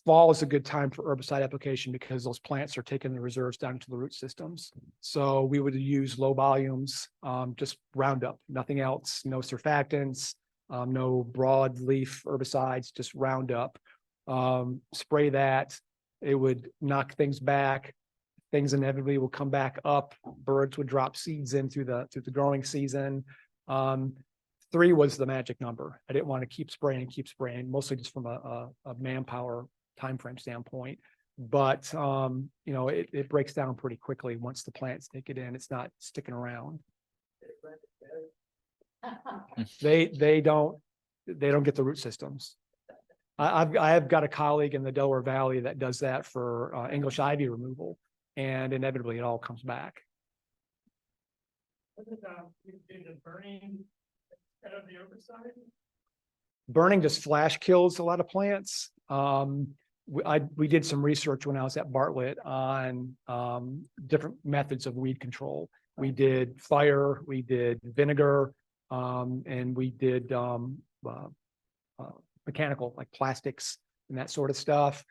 fall is a good time for herbicide application because those plants are taking the reserves down to the root systems. So we would use low volumes, just Roundup, nothing else, no surfactants, no broadleaf herbicides, just Roundup. Spray that, it would knock things back. Things inevitably will come back up. Birds would drop seeds in through the growing season. 3 was the magic number. I didn't want to keep spraying, mostly just from a manpower timeframe standpoint. But it breaks down pretty quickly once the plants take it in. It's not sticking around. They don't get the root systems. I have got a colleague in the Delaware Valley that does that for English ivy removal, and inevitably it all comes back. Burning just flash kills a lot of plants. We did some research when I was at Bartlett on different methods of weed control. We did fire, we did vinegar, and we did mechanical, like plastics and that sort of stuff.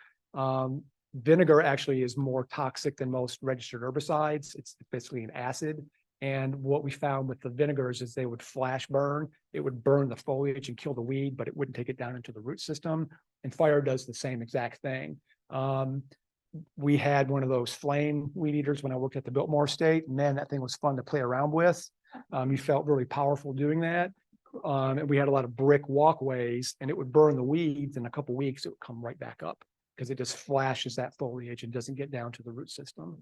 Vinegar actually is more toxic than most registered herbicides. It's basically an acid. And what we found with the vinegars is they would flash burn. It would burn the foliage and kill the weed, but it wouldn't take it down into the root system. And fire does the same exact thing. We had one of those flame weed eaters when I worked at the Biltmore Estate. Man, that thing was fun to play around with. You felt really powerful doing that. And we had a lot of brick walkways, and it would burn the weeds. In a couple of weeks, it would come right back up because it just flashes that foliage and doesn't get down to the root system.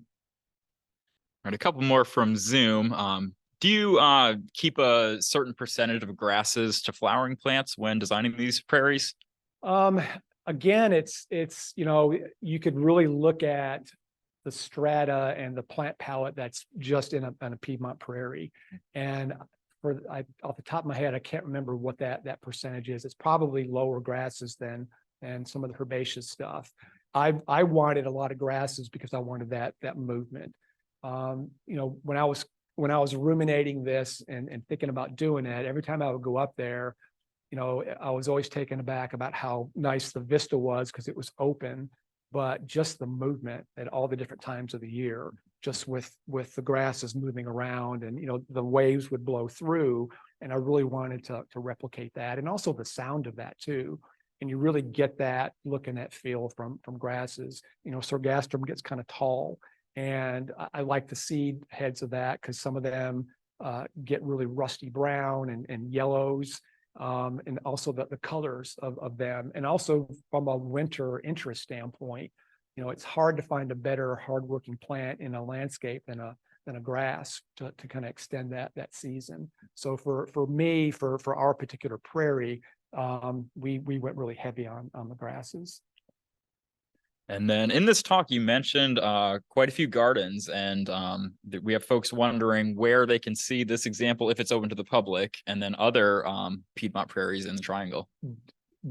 All right, a couple more from Zoom. Do you keep a certain percentage of grasses to flowering plants when designing these prairies? Again, it's you could really look at the strata and the plant palette that's just in a Piedmont prairie. And off the top of my head, I can't remember what that percentage is. It's probably lower grasses than some of the herbaceous stuff. I wanted a lot of grasses because I wanted that movement. When I was ruminating this and thinking about doing it, every time I would go up there, I was always taken aback about how nice the vista was because it was open, but just the movement at all the different times of the year, just with the grasses moving around, and the waves would blow through, and I really wanted to replicate that, and also the sound of that too. And you really get that look and that feel from grasses. Sargassum gets kind of tall. And I like the seed heads of that because some of them get really rusty brown and yellows, and also the colors of them. And also from a winter interest standpoint, it's hard to find a better hardworking plant in a landscape than a grass to kind of extend that season. So for me, for our particular prairie, we went really heavy on the grasses. And then in this talk, you mentioned quite a few gardens, and we have folks wondering where they can see this example if it's open to the public, and then other Piedmont Prairies in the Triangle.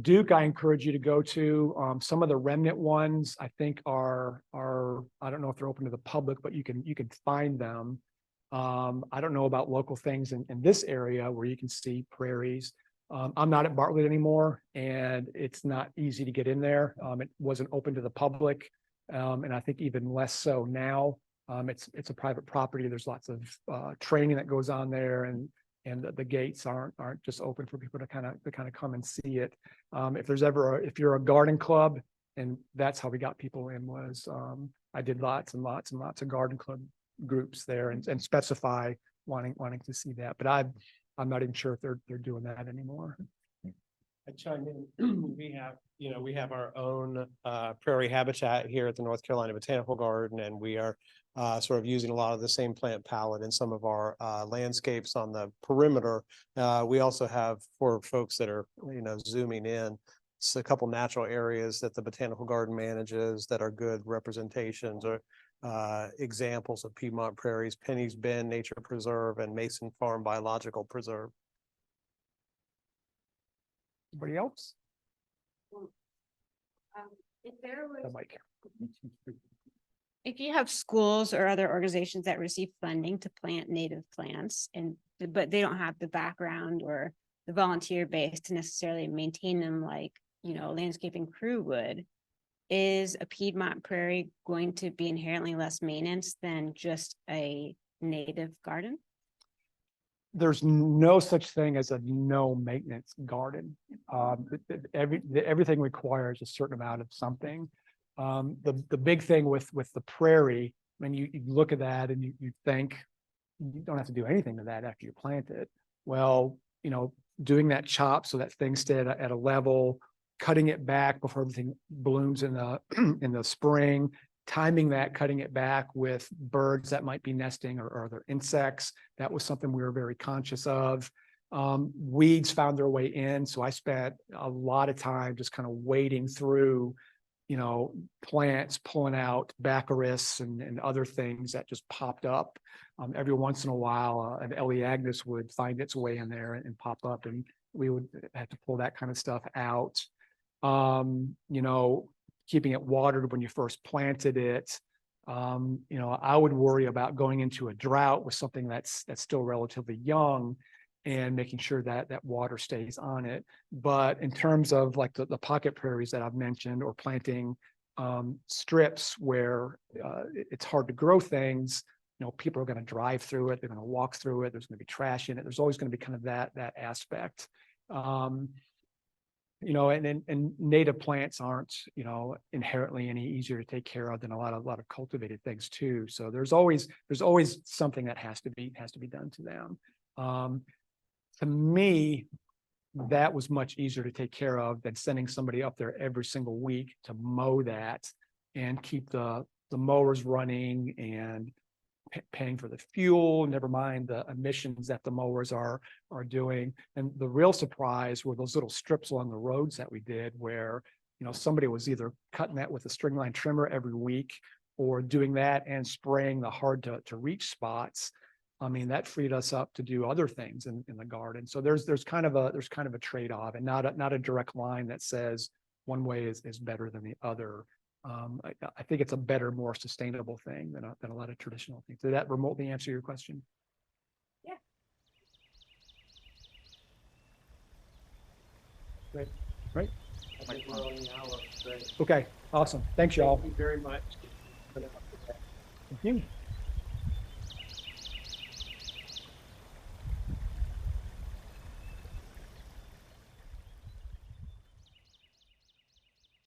Duke, I encourage you to go to. Some of the remnant ones, I think are I don't know if they're open to the public, but you can find them. I don't know about local things in this area where you can see prairies. I'm not at Bartlett anymore, and it's not easy to get in there. It wasn't open to the public, and I think even less so now. It's a private property. There's lots of training that goes on there, and the gates aren't just open for people to kind of come and see it. If you're a garden club, and that's how we got people in, was I did lots and lots and lots of garden club groups there and specify wanting to see that. But I'm not even sure if they're doing that anymore. I chime in. We have our own prairie habitat here at the North Carolina Botanical Garden, and we are sort of using a lot of the same plant palette in some of our landscapes on the perimeter. We also have, for folks that are zooming in, a couple natural areas that the Botanical Garden manages that are good representations or examples of Piedmont Prairies: Penny's Bend Nature Preserve and Mason Farm Biological Preserve. Anybody else? If there was, Mike. if you have schools or other organizations that receive funding to plant native plants, but they don't have the background or the volunteer base to necessarily maintain them like a landscaping crew would, is a Piedmont prairie going to be inherently less maintenance than just a native garden? There's no such thing as a no maintenance garden. Everything requires a certain amount of something. The big thing with the prairie, when you look at that and you think you don't have to do anything to that after you plant it. Well, doing that chop so that things stay at a level, cutting it back before everything blooms in the spring, timing that, cutting it back with birds that might be nesting or other insects. That was something we were very conscious of. Weeds found their way in. So I spent a lot of time just kind of wading through, plants, pulling out Baccharis and other things that just popped up. Every once in a while, an Eleagnus would find its way in there and pop up, and we would have to pull that kind of stuff out. Keeping it watered when you first planted it. I would worry about going into a drought with something that's still relatively young and making sure that water stays on it. But in terms of like the pocket prairies that I've mentioned, or planting strips where it's hard to grow things, people are going to drive through it, they're going to walk through it, there's going to be trash in it, there's always going to be kind of that aspect. And native plants aren't, inherently any easier to take care of than a lot of cultivated things too. So there's always something that has to be done to them. To me, that was much easier to take care of than sending somebody up there every single week to mow that and keep the mowers running and paying for the fuel, never mind the emissions that the mowers are doing. And the real surprise were those little strips along the roads that we did where, somebody was either cutting that with a string line trimmer every week or doing that and spraying the hard to reach spots. I mean, that freed us up to do other things in the garden. So there's kind of a trade-off, and not a direct line that says one way is better than the other. I think it's a better, more sustainable thing than a lot of traditional things. Did that remotely answer your question? Yeah. Great. Okay, awesome. Thank you all. Thank you very much. Thank you.